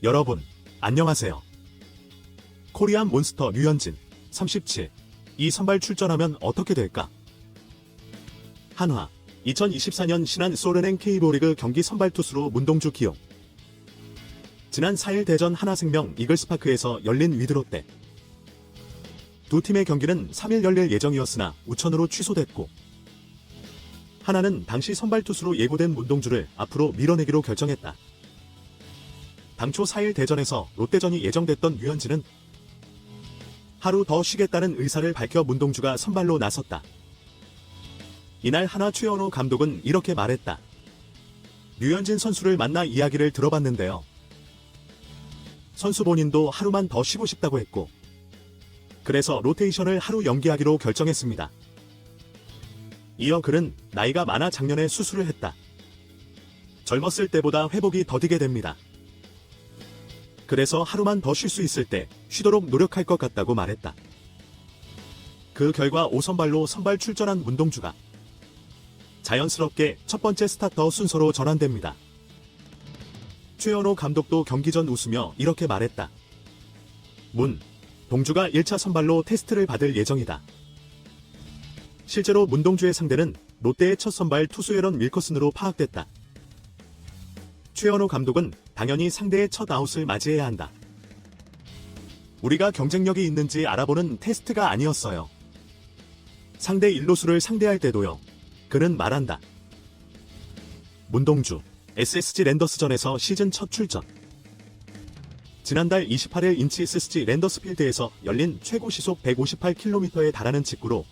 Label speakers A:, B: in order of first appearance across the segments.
A: 여러분, 안녕하세요. 코리안 몬스터 류현진, 37. 이 선발 출전하면 어떻게 될까? 한화, 2024년 신한 소르행 K리그 경기 선발 투수로 문동주 기용. 지난 4일 대전 하나생명 이글스파크에서 열린 위드롯데. 두 팀의 경기는 3일 열릴 예정이었으나 우천으로 취소됐고, 하나는 당시 선발 투수로 예고된 문동주를 앞으로 밀어내기로 결정했다. 당초 4일 대전에서 롯데전이 예정됐던 류현진은 하루 더 쉬겠다는 의사를 밝혀 문동주가 선발로 나섰다. 이날 하나 최현호 감독은 이렇게 말했다. 류현진 선수를 만나 이야기를 들어봤는데요. 선수 본인도 하루만 더 쉬고 싶다고 했고, 그래서 로테이션을 하루 연기하기로 결정했습니다. 이어 그는 나이가 많아 작년에 수술을 했다. 젊었을 때보다 회복이 더디게 됩니다. 그래서 하루만 더 쉴 수 있을 때 쉬도록 노력할 것 같다고 말했다. 그 결과 5선발로 선발 출전한 문동주가 자연스럽게 첫 번째 스타터 순서로 전환됩니다. 최현호 감독도 경기 전 웃으며 이렇게 말했다. 동주가 1차 선발로 테스트를 받을 예정이다. 실제로 문동주의 상대는 롯데의 첫 선발 투수 앨런 윌커슨으로 파악됐다. 최현호 감독은 당연히 상대의 첫 아웃을 맞이해야 한다. 우리가 경쟁력이 있는지 알아보는 테스트가 아니었어요. 상대 일루수를 상대할 때도요. 그는 말한다. 문동주, SSG 랜더스전에서 시즌 첫 출전. 지난달 28일 인치 SSG 랜더스필드에서 열린 최고 시속 158km에 달하는 직구로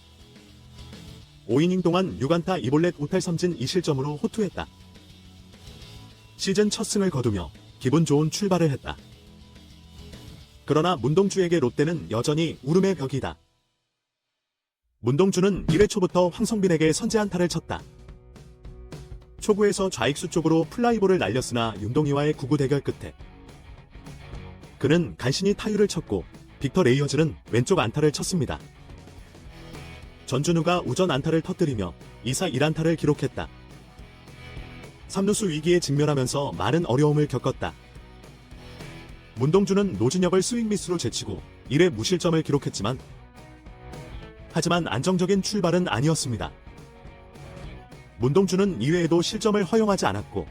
A: 5이닝 동안 6안타 2볼넷 5탈삼진 2실점으로 호투했다. 시즌 첫 승을 거두며 기분 좋은 출발을 했다. 그러나 문동주에게 롯데는 여전히 울음의 벽이다. 문동주는 1회 초부터 황성빈에게 선제안타를 쳤다. 초구에서 좌익수 쪽으로 플라이볼을 날렸으나 윤동희와의 구구 대결 끝에 그는 간신히 타율을 쳤고 빅터 레이어즈는 왼쪽 안타를 쳤습니다. 전준우가 우전 안타를 터뜨리며 2사 1안타를 기록했다. 3루수 위기에 직면하면서 많은 어려움을 겪었다. 문동주는 노진혁을 스윙 미스로 제치고 1회 무실점을 기록했지만 하지만 안정적인 출발은 아니었습니다. 문동주는 2회에도 실점을 허용하지 않았고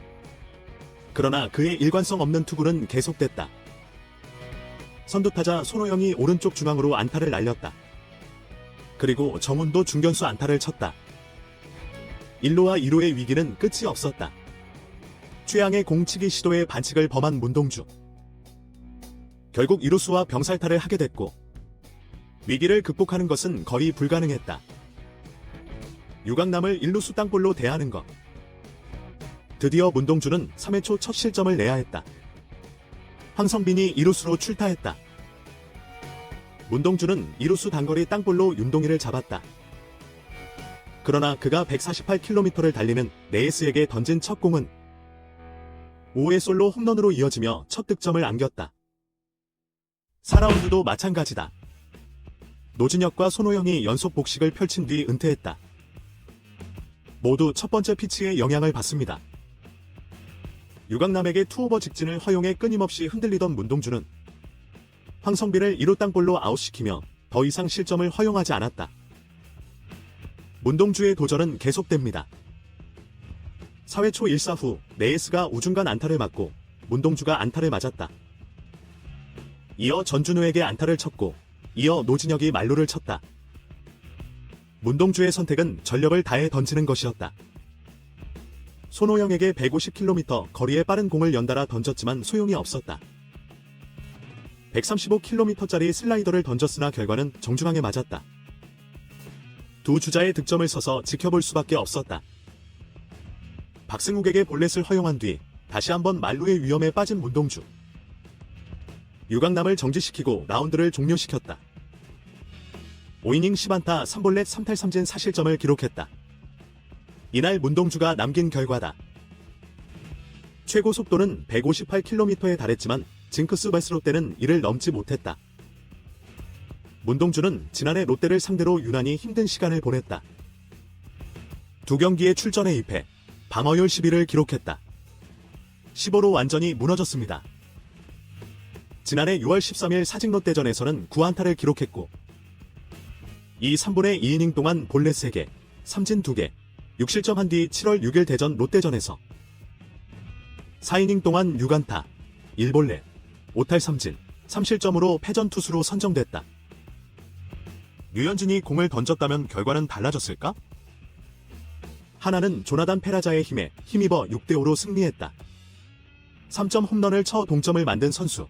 A: 그러나 그의 일관성 없는 투구는 계속됐다. 선두타자 손호영이 오른쪽 중앙으로 안타를 날렸다. 그리고 정훈도 중견수 안타를 쳤다. 1루와 2루의 위기는 끝이 없었다. 최양의 공치기 시도에 반칙을 범한 문동주. 결국 2루수와 병살타를 하게 됐고 위기를 극복하는 것은 거의 불가능했다. 유강남을 1루수 땅볼로 대하는 것. 드디어 문동주는 3회 초 첫 실점을 내야 했다. 황성빈이 2루수로 출타했다. 문동주는 2루수 단거리 땅볼로 윤동희를 잡았다. 그러나 그가 148km를 달리는 레이스에게 던진 첫 공은 5회 솔로 홈런으로 이어지며 첫 득점을 안겼다. 4라운드도 마찬가지다. 노진혁과 손호영이 연속 복식을 펼친 뒤 은퇴했다. 모두 첫 번째 피치에 영향을 받습니다. 유강남에게 투오버 직진을 허용해 끊임없이 흔들리던 문동주는 황성빈을 2루 땅볼로 아웃시키며 더 이상 실점을 허용하지 않았다. 문동주의 도전은 계속됩니다. 4회 초 1사 후 레이스가 우중간 안타를 맞고 문동주가 안타를 맞았다. 이어 전준우에게 안타를 쳤고 이어 노진혁이 만루를 쳤다. 문동주의 선택은 전력을 다해 던지는 것이었다. 손호영에게 150km 거리의 빠른 공을 연달아 던졌지만 소용이 없었다. 135km짜리 슬라이더를 던졌으나 결과는 정중앙에 맞았다. 두 주자의 득점을 서서 지켜볼 수밖에 없었다. 박승욱에게 볼넷을 허용한 뒤 다시 한번 만루의 위험에 빠진 문동주. 유강남을 정지시키고 라운드를 종료시켰다. 5이닝 10안타 3볼넷 3탈삼진 4실점을 기록했다. 이날 문동주가 남긴 결과다. 최고 속도는 158km에 달했지만 징크스 베스 롯데는 이를 넘지 못했다. 문동주는 지난해 롯데를 상대로 유난히 힘든 시간을 보냈다. 두 경기에 출전해 2패, 방어율 11을 기록했다. 15로 완전히 무너졌습니다. 지난해 6월 13일 사직 롯데전에서는 9안타를 기록했고 이 3분의 2이닝 동안 볼넷 3개, 삼진 2개, 6실점한 뒤 7월 6일 대전 롯데전에서 4이닝 동안 6안타, 1볼넷, 5탈 3진, 3실점으로 패전 투수로 선정됐다. 류현진이 공을 던졌다면 결과는 달라졌을까? 하나는 조나단 페라자의 힘에 힘입어 6대5로 승리했다. 3점 홈런을 쳐 동점을 만든 선수.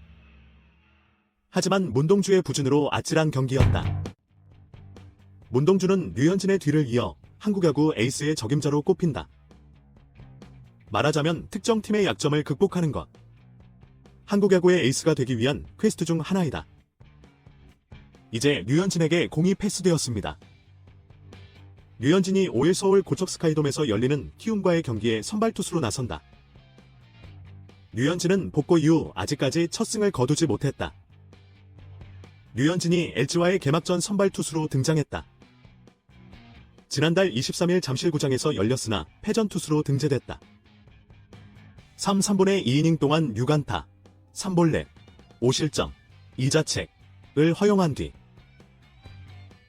A: 하지만 문동주의 부진으로 아찔한 경기였다. 문동주는 류현진의 뒤를 이어 한국야구 에이스의 적임자로 꼽힌다. 말하자면 특정 팀의 약점을 극복하는 것. 한국야구의 에이스가 되기 위한 퀘스트 중 하나이다. 이제 류현진에게 공이 패스되었습니다. 류현진이 5일 서울 고척 스카이돔에서 열리는 키움과의 경기에 선발 투수로 나선다. 류현진은 복고 이후 아직까지 첫 승을 거두지 못했다. 류현진이 LG와의 개막전 선발 투수로 등장했다. 지난달 23일 잠실구장에서 열렸으나 패전 투수로 등재됐다. 3분의 2이닝 동안 6안타, 3볼넷, 5실점, 2자책을 허용한 뒤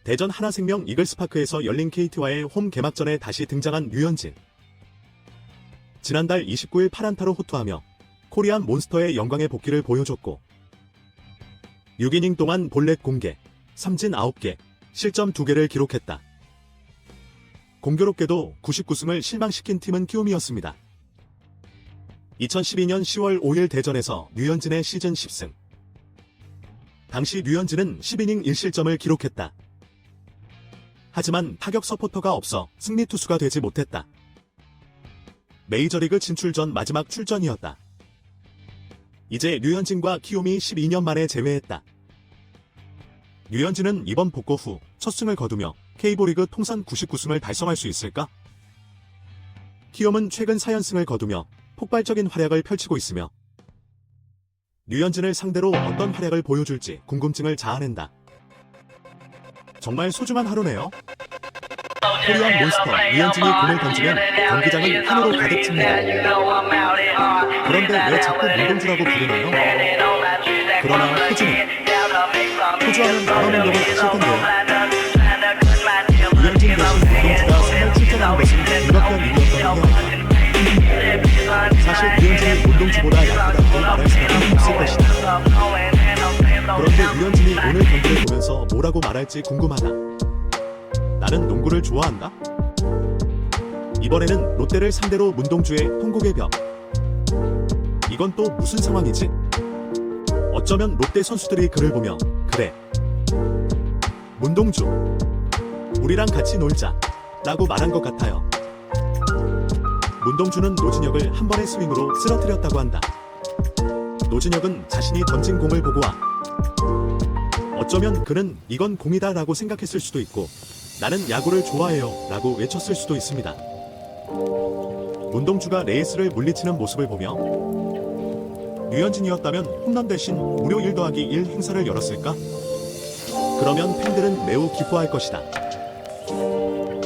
A: 대전 하나생명 이글스파크에서 열린 KT와의 홈 개막전에 다시 등장한 류현진. 지난달 29일 8안타로 호투하며 코리안 몬스터의 영광의 복귀를 보여줬고 6이닝 동안 볼넷 공개, 삼진 9개, 실점 2개를 기록했다. 공교롭게도 99승을 실망시킨 팀은 키움이었습니다. 2012년 10월 5일 대전에서 류현진의 시즌 10승. 당시 류현진은 10이닝 1실점을 기록했다. 하지만 타격 서포터가 없어 승리 투수가 되지 못했다. 메이저리그 진출 전 마지막 출전이었다. 이제 류현진과 키움이 12년 만에 재회했다. 류현진은 이번 복고 후 첫 승을 거두며 K리그 통산 99승을 달성할 수 있을까? 키움은 최근 4연승을 거두며 폭발적인 활약을 펼치고 있으며 류현진을 상대로 어떤 활약을 보여줄지 궁금증을 자아낸다. 정말 소중한 하루네요. 코리안 몬스터 류현진이 공을 던지면 경기장은 한으로 가득 찹니다. 그런데 왜 자꾸 문동주라고 부르나요? 그러나 호주하면 남아명령을 아실 텐데요. 류현진 대신 문동주가 선발 출전하는 것은 불가피한 일이었다고 해야 한다. 사실 류현진이 문동주보다 약하다고 말할 사람은 없을 것이다. 그런데 류현진이 오늘 경기를 보면서 뭐라고 말할지 궁금하다. 나는 농구를 좋아한다? 이번에는 롯데를 상대로 문동주의 통곡의 벽. 이건 또 무슨 상황이지? 어쩌면 롯데 선수들이 그를 보며 그래, 문동주, 우리랑 같이 놀자 라고 말한 것 같아요. 문동주는 노진혁을 한 번의 스윙으로 쓰러뜨렸다고 한다. 노진혁은 자신이 던진 공을 보고 어쩌면 그는 이건 공이다 라고 생각했을 수도 있고 나는 야구를 좋아해요 라고 외쳤을 수도 있습니다. 문동주가 레이스를 물리치는 모습을 보며 류현진이었다면 홈런 대신 무료 1+1 행사를 열었을까? 그러면 팬들은 매우 기뻐할 것이다.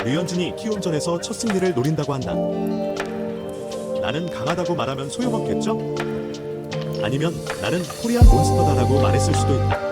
A: 류현진이 키움전에서 첫 승리를 노린다고 한다. 나는 강하다고 말하면 소용없겠죠? 아니면 나는 코리안 몬스터다라고 말했을 수도 있다.